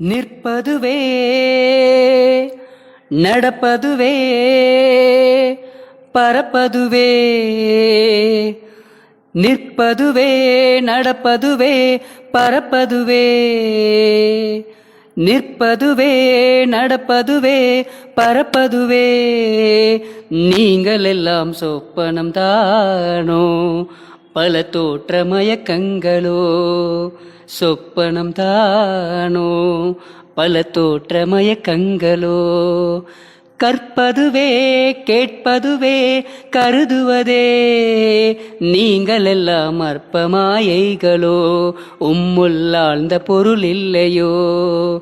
நிற்பதுவே நடப்பதுவே பறப்பதுவே. நிற்பதுவே நடப்பதுவே பறப்பதுவே. நிற்பதுவே நடப்பதுவே பறப்பதுவே. நீங்கள் எல்லாம் சொப்பனம் தானோ, பல தோற்ற மயக்கங்களோ. சொப்பனம் தானோ, பல தோற்ற மயக்கங்களோ. கற்பதுவே கேட்பதுவே கருதுவதே. நீங்கள் எல்லாம் அற்ப மாயைகளோ, உம்முள் ஆழ்ந்த பொருள் இல்லையோ.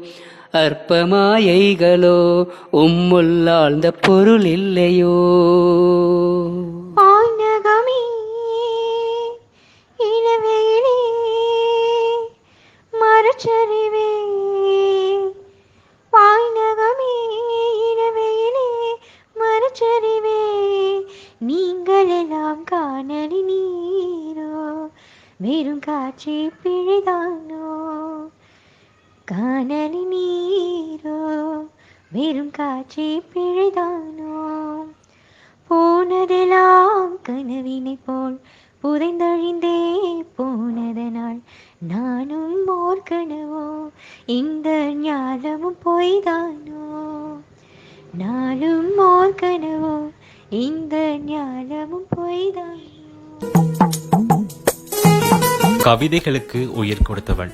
அற்ப மாயைகளோ, உம்முள் ஆழ்ந்த பொருள் இல்லையோ. மரச்சரிவே வாய்நகமே இனவையிலே மரச்சரிவே. நீங்கள் எல்லாம் காணலி நீரோ, வெறும் காட்சி பிழைதானோ. காணலி நீரோ, வெறும் காட்சி பிழைதானோ. போனதெல்லாம் கனவினை போல் புதைந்தழிந்தே போனதனால் நானும் ஓர் கனவோ. இந்த ஞானமும் பொய்தானோ. நானும் ஓர் கனவோ, இந்த ஞானமும் பொய்தானோ. கவிதைகளுக்கு உயிர் கொடுத்தவன்,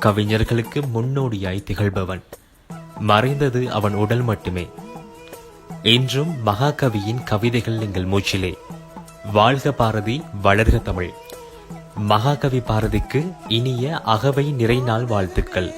கவிஞர்களுக்கு முன்னோடியாய் திகழ்பவன். மறைந்தது அவன் உடல் மட்டுமே. இன்றும் மகாகவியின் கவிதைகள் எங்கள் மூச்சிலே. வாழ்க பாரதி, வளர்க தமிழ். மகாகவி பாரதிக்கு இனிய அகவை நிறைநாள் வாழ்த்துக்கள்.